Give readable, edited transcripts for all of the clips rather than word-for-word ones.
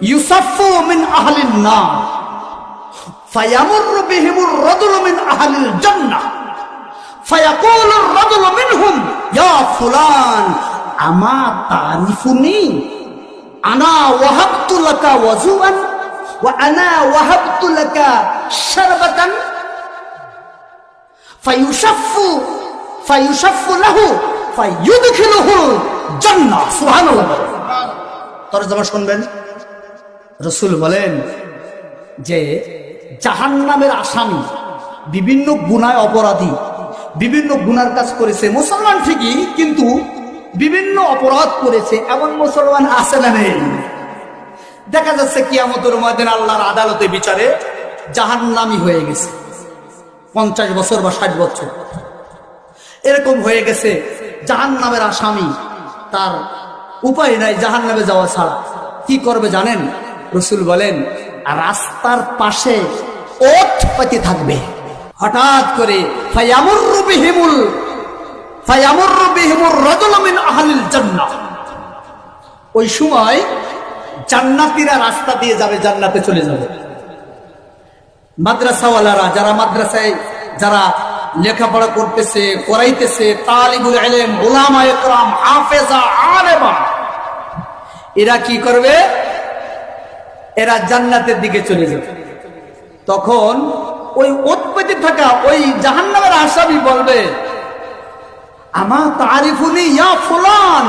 ইউসাফু মিন আহলিন নার ফায়ামুরু বিহিমুর রাজুলু মিন আহলিল জান্নাহ ফায়াকুলু আর-রাজুলু মিনহুম ইয়া ফুলান আমা তারিফুনি আনা ওয়াহাবতু লাকা ওয়াজুআন ওয়া আনা ওয়াহাবতু লাকা শারবাতান ফায়ুশাফফু লাহু ফায়ুদখিলুহু জান্নাহ। সুবহানাল্লাহ। তরজমা শুনবেন। রাসূল বলেন যে জাহান্নামের আসামি, বিভিন্ন গুনায় অপরাধী, বিভিন্ন গুনার কাজ করেছে, মুসলমান ঠিকই কিন্তু বিভিন্ন অপরাধ করেছে, এমন মুসলমান আছে না নেই? দেখা যাচ্ছে কিয়ামতের ময়দানে আল্লাহর আদালতে বিচারে জাহান্নামী হয়ে গেছে, 50 বছর বা 60 বছর এরকম হয়ে গেছে, জাহান্নামের আসামি, তার উপায় নাই জাহান্নামে যাওয়া ছাড়া। কি করবে জানেন? রাসূল বলেন রাস্তার পাশে ওট পাতি থাকবে। হঠাৎ করে ফায়ামুরু বিহিমুর রাজুলু মিন আহলিল জান্নাহ, ওই সময় জান্নাতীরা রাস্তা দিয়ে যাবে, জান্নাতে চলে যাবে। মাদ্রাসাওয়ালারা, যারা মাদ্রাসায় যারা লেখাপড়া করতেছে, করাইতেছে, তালিবুল ইলম, উলামা ইকরাম, হাফেজা, আলেমা, এরা কি করবে? এরা জান্নাতের দিকে চলে যাবে। তখন ওই উৎপত্তি থাকা ওই জাহান্নামের আসামি বলবে আমা তারিফুনি ইয়া ফুলান।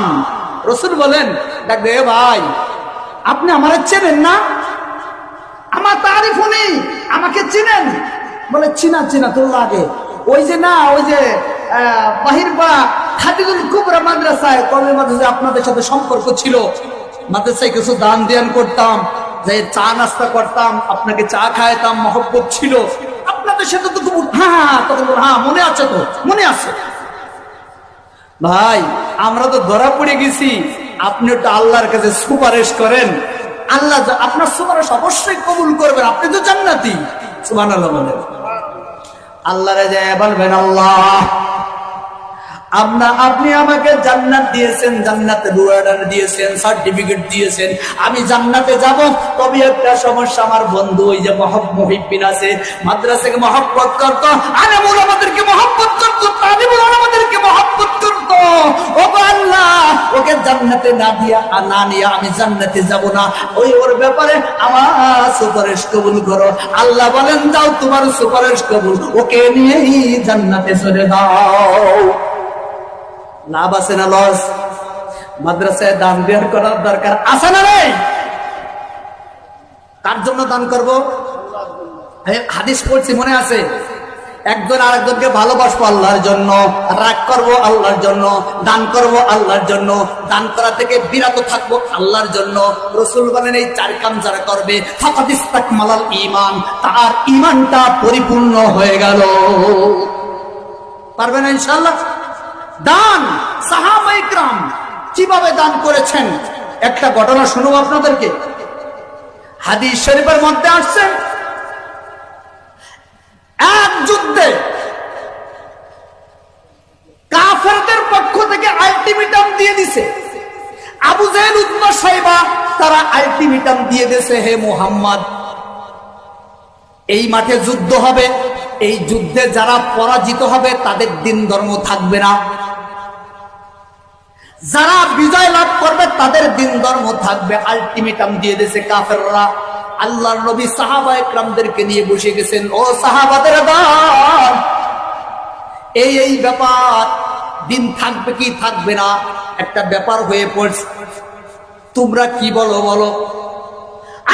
রাসূল বলেন ডাকবে, এ ভাই আপনি আমারে চেনেন না? আমা তারিফুনি, আমাকে চিনেন? বলে চিনা তোর লাগে। ওই যে না, ওই যে বাহিরপাড়া খাদিজুল কুবরা মাদ্রাসায়, কওমি মাদ্রাসায় আপনাদের সাথে সম্পর্ক ছিল, মাদ্রাসায় কিছু দান দেন করতাম, যে চা নাস্তা করতাম, আপনাকে চা খাইতাম, মহব্বত ছিল আপনাদের সাথে তো খুব। হ্যাঁ, তখন হ্যাঁ মনে আছে, তো মনে আছে। ভাই আমরা তো ধরা পড়ে গেছি, আপনি একটু আল্লাহর কাছে সুপারিশ করেন, আল্লাহ আপনার সুপারিশ অবশ্যই কবুল করবেন, আপনি তো জান্নাতি। সুবহানাল্লাহ বলেন। আল্লাহরে যায় বলবেন আল্লাহ আপনি আমাকে জান্নাত দিয়েছেন, জান্নাতে অর্ডার দিয়েছেন, সার্টিফিকেট দিয়েছেন, আমি জান্নাতে যাব। তবে একটা সমস্যা, আমার বন্ধু ওই যে মুহিব্বিন আছে, মাদ্রাসাকে মহব্বত করতো, আলেমুল আমাদেরকে মহব্বত করতো, তালিবুল আমাদেরকে মহব্বত করতো। ও আল্লাহ, ওকে জান্নাতে না নিয়ে আমি জান্নাতে যাব না, ওর ব্যাপারে আমার সুপারিশ কবুল করো। আল্লাহ বলেন যাও, তোমার সুপারিশ কবুল, ওকে নিয়েই জান্নাতে চলে দাও। লাভ আছে না লস? মাদ্রাসায় দান বের করার দরকার আছে না নেই? কার জন্য দান করব? হাদিস পড়ছি মনে আছে, একজন আরেকজনকে ভালোবাসবো আল্লাহর জন্য, রাগ করব আল্লাহর জন্য, দান করব আল্লাহর জন্য, দান করা থেকে বিরত থাকবো আল্লাহর জন্য। রাসূল বলেন এই 4 কাম যারা করবে ফাকাদ ইসতাকমালাল ঈমান, তার ঈমানটা পরিপূর্ণ হয়ে গেল। পারবে না ইনশাআল্লাহ? দান, সাহাবায়ে ইকরাম কিভাবে দান করেছেন একটা ঘটনা শুনবো আপনাদেরকে। হাদিস শরীফের মধ্যে আসছে, এক যুদ্ধে কাফেরদের পক্ষ থেকে আলটিমেটাম দিয়ে দিছে, আবু জেহেল, উতবা, সাইবা, তারা আলটিমেটাম দিয়ে দিয়েছে, হে মুহাম্মদ এই মাঠে যুদ্ধ হবে, এই যুদ্ধে যারা পরাজিত হবে তাদের দিন ধর্ম থাকবে না, যারা বিজয় লাভ করবে তাদের দিন ধর্ম থাকবে। আলটিমেটাম দিয়ে দিয়েছে কাফেররা। আল্লাহর নবী সাহাবা ইকরামদেরকে নিয়ে বসে গেছেন, ও সাহাবাদের দল, এই ব্যাপার, দিন থাকবে কি থাকবে না একটা ব্যাপার হয়ে পড়ছে, তোমরা কি বলো?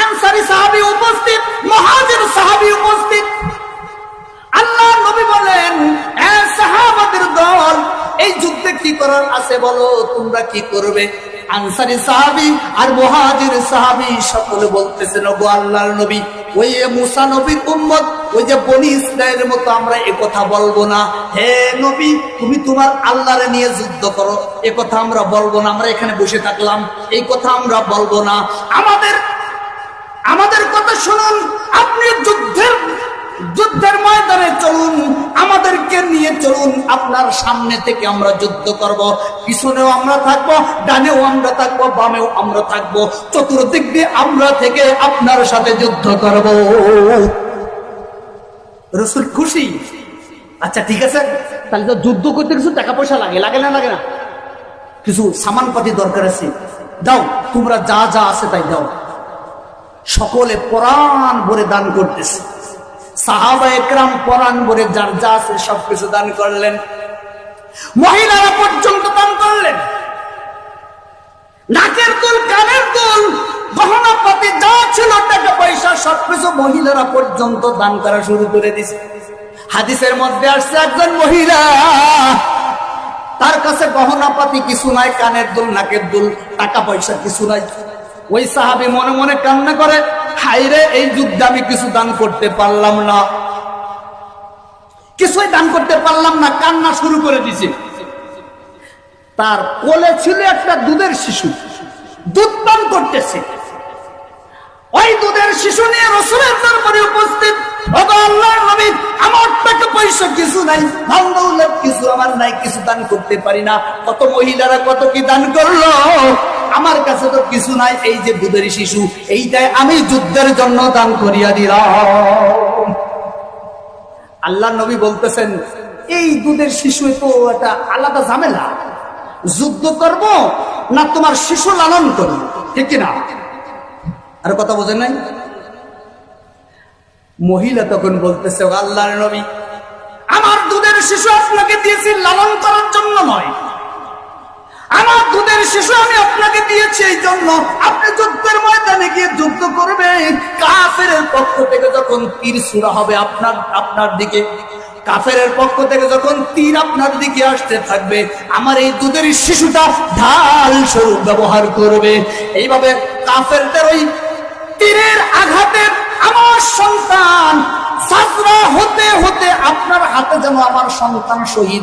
আনসারী সাহাবী উপস্থিত, মুহাজির সাহাবী উপস্থিত। আল্লাহর নবী বলেন, এ সাহাবাদের দল, এই যুদ্ধে কি করার আছে বলো, তোমরা কি করবে? আনসারী সাহাবী আর মুহাজির সাহাবী সকলে বলতেছেন, ওগো আল্লাহর নবী, ওই মুসা নবীর উম্মত, ওই যে বনি ইসরায়েলের মতো আমরা এ কথা বলবো না। হে নবী, তুমি তোমার আল্লাহরে নিয়ে যুদ্ধ করো, এ কথা আমরা বলবো না, আমরা এখানে বসে থাকলাম, এই কথা আমরা বলবো না। আমাদের কথা শুনুন, আপনি যুদ্ধের যুদ্ধের ময়দানে চলুন, আমাদেরকে নিয়ে চলুন, আপনার সামনে থেকে আমরা যুদ্ধ করব, পিছনেও আমরা থাকবো, ডানেও আমরা থাকবো, বামেও আমরা থাকবো, চতুর্দিক দিয়ে আমরা থেকে আপনার সাথে যুদ্ধ করব। রাসূল খুশি। আচ্ছা ঠিক আছে, তাহলে তো যুদ্ধ করতে কিছু টাকা পয়সা লাগে, লাগে না? লাগে না? কিছু সামানপাতি দরকার আছে, দাও, তোমরা যা যা আছে তাই দাও। সকলে পরাণ ভরে দান করতেছে। সাহাবা একরাম পরাণ ভরে যার যা আছে সবকিছু দান করলেন। মহিলারা পর্যন্ত দান করলেন। নাকের দুল, কানের দুল, গহনাপাতি যা ছিল, টাকা পয়সা সবকিছু মহিলারা পর্যন্ত দান করা শুরু করে দিছে। হাদিসের মধ্যে আসছে একজন মহিলা, তার কাছে গহনাপাতি কিছু নাই, কানের দুল, নাকের দুল, টাকা পয়সা কিছু নাই। ওই সাহাবী মনে মনে কান্না করে, হায়রে, এই যুদ্ধে আমি কিছু দান করতে পারলাম না, কিছুই দান করতে পারলাম না, কান্না শুরু করে দিছে। তার কোলে ছিল একটা দুধের শিশু, দুধ পান করতেছে। ওই দুধের শিশু নিয়ে রাসূলের দরবারে উপস্থিত, ওগো আল্লাহর নবী, আমার টাকা পয়সা কিছু নাই, ধন দৌলত কিছু আমার নাই, কিছু দান করতে পারি না। কত মহিলারা কত কি দান করলো, আমার কাছে তো কিছু নাই, এই যে দুধের শিশু, এইটাই আমি যুদ্ধের জন্য দান করিয়া দিলাম। আল্লাহর নবী বলতেছেন, এই দুধের শিশু তো একটা আলাদা ঝামেলা, যুদ্ধ করব না তোমার শিশু লালন করব, ঠিক কিনা? আর কথা বোঝেন নাই? মহিলা তখন বলতেছে, আল্লাহর নবী, আমার দুধের শিশু আপনাকে দিয়েছি লালন করার জন্য নয়, আমার দুধের শিশু আমি আপনাকে দিয়েছি এই জন্য আপনি যুদ্ধের ময়দানে গিয়ে যুদ্ধ করবেন। কাফেরের পক্ষ থেকে যখন তীর ছোড়া হবে আপনার দিকে, কাফেরের পক্ষ থেকে যখন তীর আপনার দিকে আসতে থাকবে, আমার এই দুধের শিশুটা ঢাল স্বরূপ ব্যবহার করবে। এইভাবে কাফেরদের ওই তীরের আঘাতে আমার সন্তান সাজরা হতে হতে আপনার হাতে যেন আমার সন্তান শহীদ